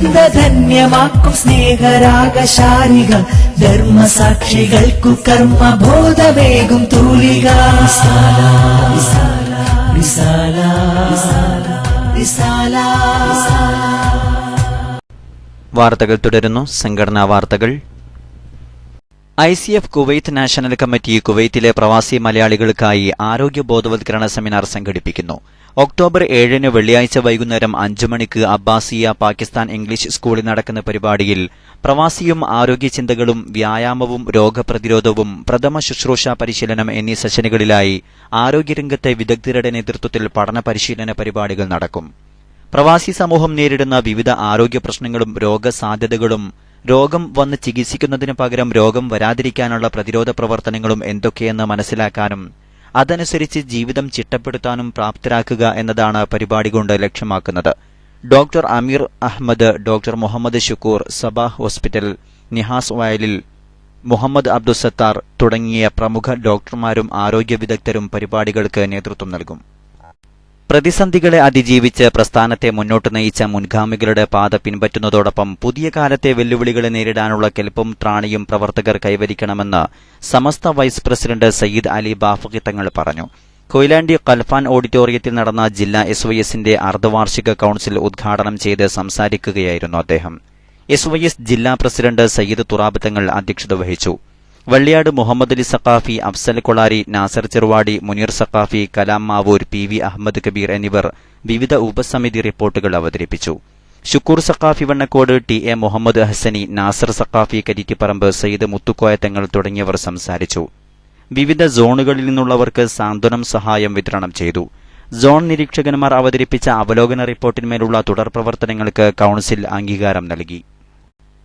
ധന്യമാക്കും സ്നേഹരാഗശാലിക ധർമ്മസാക്ഷികൾക്കു കർമ്മബോധവേകും തൂലിക. വാർത്തകൾ തുടരുന്നു. സംഘടനാ വാർത്തകൾ. ICF കുവൈത്ത് നാഷണൽ കമ്മിറ്റി കുവൈത്തിലെ പ്രവാസി മലയാളികൾക്കായി ആരോഗ്യ ബോധവത്കരണ സെമിനാർ സംഘടിപ്പിക്കുന്നു. ഒക്ടോബർ 7 വെള്ളിയാഴ്ച വൈകുന്നേരം 5 മണിക്ക് അബ്ബാസിയ പാകിസ്ഥാൻ ഇംഗ്ലീഷ് സ്കൂളിൽ നടക്കുന്ന പരിപാടിയിൽ പ്രവാസിയും ആരോഗ്യചിന്തകളും വ്യായാമവും രോഗപ്രതിരോധവും പ്രഥമ ശുശ്രൂഷ പരിശീലനം എന്നീ സെഷനുകളിലായി ആരോഗ്യരംഗത്തെ വിദഗ്ധരുടെ നേതൃത്വത്തിൽ പഠന പരിശീലന പരിപാടികൾ നടക്കും. പ്രവാസി സമൂഹം നേരിടുന്ന വിവിധ ആരോഗ്യ പ്രശ്നങ്ങളും രോഗസാധ്യതകളും രോഗം വന്ന് ചികിത്സിക്കുന്നതിനു പകരം രോഗം വരാതിരിക്കാനുള്ള പ്രതിരോധ പ്രവർത്തനങ്ങളും എന്തൊക്കെയെന്ന് മനസ്സിലാക്കാനും അതനുസരിച്ച് ജീവിതം ചിട്ടപ്പെടുത്താനും പ്രാപ്തരാക്കുക എന്നതാണ് പരിപാടി കൊണ്ട് ലക്ഷ്യമാക്കുന്നത്. Doctor Ameer Ahammed, doctor Muhammad Shukoor, Sabah hospital, Nihas Vayalil, Muhammad Abdussathar തുടങ്ങിയ പ്രമുഖ ഡോക്ടർമാരും ആരോഗ്യ വിദഗ്ധരും പരിപാടികൾക്ക് നേതൃത്വം നൽകും. പ്രതിസന്ധികളെ അതിജീവിച്ച് പ്രസ്ഥാനത്തെ മുന്നോട്ട് നയിച്ച മുൻഗാമികളുടെ പാത പിൻപറ്റുന്നതോടൊപ്പം പുതിയ കാലത്തെ വെല്ലുവിളികളെ നേരിടാനുള്ള കെൽപ്പും ത്രാണിയും പ്രവർത്തകർ കൈവരിക്കണമെന്ന് സമസ്ത വൈസ് പ്രസിഡന്റ് സയ്യിദ് അലി ബാഫഖി തങ്ങൾ പറഞ്ഞു. കൊയിലാണ്ടി ഖൽഫാൻ ഓഡിറ്റോറിയത്തിൽ നടന്ന ജില്ലാ SYSന്റെ അർദ്ധവാർഷിക കൌൺസിൽ ഉദ്ഘാടനം ചെയ്ത് സംസാരിക്കുകയായിരുന്നു അദ്ദേഹം. SYS ജില്ലാ പ്രസിഡന്റ് സയ്യിദ് തുറാബ് തങ്ങൾ അധ്യക്ഷത വഹിച്ചു. വള്ളിയാട് മുഹമ്മദ് അലി സഖാഫി, അഫ്സൽ കൊളാരി, നാസർ ചെറുവാടി, മുനീർ സഖാഫി, കലാം മാവൂർ, PV അഹമ്മദ് കബീർ എന്നിവർ വിവിധ ഉപസമിതി റിപ്പോർട്ടുകൾ അവതരിപ്പിച്ചു. ഷുക്കൂർ സഖാഫി വണ്ണക്കോട്, TA മുഹമ്മദ് ഹസനി, നാസർ സഖാഫി കരിറ്റിപ്പറമ്പ്, സയ്യിദ് മുത്തുക്കോയ തങ്ങൾ തുടങ്ങിയവർ സംസാരിച്ചു. വിവിധ സോണുകളിൽ നിന്നുള്ളവർക്ക് സാന്ത്വനം സഹായം വിതരണം ചെയ്തു. സോൺ നിരീക്ഷകന്മാർ അവതരിപ്പിച്ച അവലോകന റിപ്പോർട്ടിന്മേലുള്ള തുടർ പ്രവർത്തനങ്ങൾക്ക് കൌൺസിൽ അംഗീകാരം നൽകി.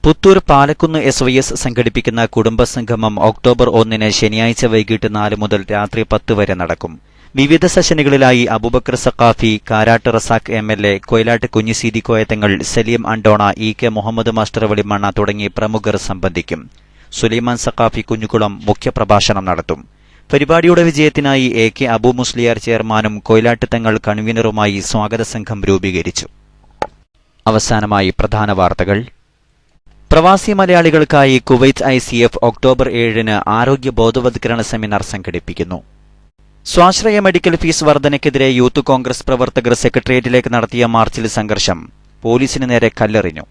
പുത്തൂർ പാലക്കുന്ന് SYS സംഘടിപ്പിക്കുന്ന കുടുംബസംഗമം ഒക്ടോബർ 1 ശനിയാഴ്ച വൈകിട്ട് 4 മുതൽ രാത്രി 10 വരെ നടക്കും. വിവിധ സെഷനുകളിലായി Aboobacker Saqafi, Karat Razak MLA, Koyilatt Kunhiseethi Koyathangal, Saleem Andona, EK Muhammad master Velimanna തുടങ്ങി പ്രമുഖർ സംബന്ധിക്കും. സുലൈമാൻ സഖാഫി കുഞ്ഞുകുളം മുഖ്യപ്രഭാഷണം നടത്തും. പരിപാടിയുടെ വിജയത്തിനായി AK അബൂ മുസ്ലിയാർ ചെയർമാനും കൊയിലാട്ട് തങ്ങൾ കൺവീനറുമായി സ്വാഗത സംഘം രൂപീകരിച്ചു. അവസാനമായി പ്രധാന വാർത്തകൾ. പ്രവാസി മലയാളികൾക്കായി കുവൈത്ത് ICF ഒക്ടോബർ 7 ആരോഗ്യ ബോധവത്കരണ സെമിനാർ സംഘടിപ്പിക്കുന്നു. സ്വാശ്രയ മെഡിക്കൽ ഫീസ് വർധനയ്ക്കെതിരെ യൂത്ത് കോൺഗ്രസ് പ്രവർത്തകർ സെക്രട്ടേറിയറ്റിലേക്ക് നടത്തിയ മാർച്ചിൽ സംഘർഷം. പോലീസിന് നേരെ കല്ലെറിഞ്ഞു.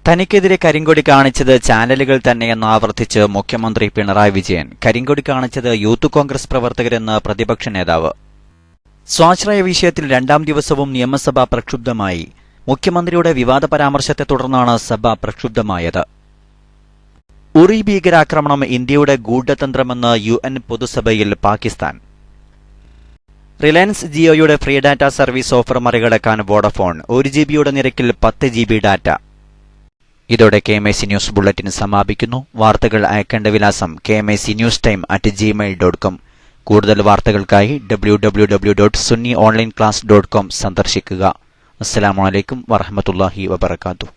തനിക്കെതിരെ കരിങ്കൊടി കാണിച്ചത് ചാനലുകൾ തന്നെയെന്ന് ആവർത്തിച്ച് മുഖ്യമന്ത്രി പിണറായി വിജയൻ. കരിങ്കൊടി കാണിച്ചത് യൂത്ത് കോൺഗ്രസ് പ്രവർത്തകരെന്ന് പ്രതിപക്ഷ നേതാവ്. സ്വാശ്രയ വിഷയത്തിൽ 2ാം ദിവസവും നിയമസഭ പ്രക്ഷുബ്ധമായി. മുഖ്യമന്ത്രിയുടെ വിവാദ പരാമർശത്തെ തുടർന്നാണ് സഭ പ്രക്ഷുബ്ധമായത്. ഉറി ഭീകരാക്രമണം ഇന്ത്യയുടെ ഗൂഢതന്ത്രമെന്ന് UN പൊതുസഭയിൽ പാകിസ്ഥാൻ. റിലയൻസ് ജിയോയുടെ ഫ്രീ ഡാറ്റ സർവീസ് ഓഫർ മറികടക്കാൻ വോഡഫോൺ. 1 GB നിരക്കിൽ 10 GB ഡാറ്റ. ഇതോടെ KMAC ന്യൂസ് ബുള്ളറ്റിൻ സമാപിക്കുന്നു. വാർത്തകൾ അയക്കേണ്ട വിലാസം kmacnewstime@gmail.com. കൂടുതൽ വാർത്തകൾക്കായി www.sunnyonlineclass.com സന്ദർശിക്കുക. അസ്സലാമു അലൈക്കും വറഹ്മത്തുള്ളാഹി വബറകാതുഹു.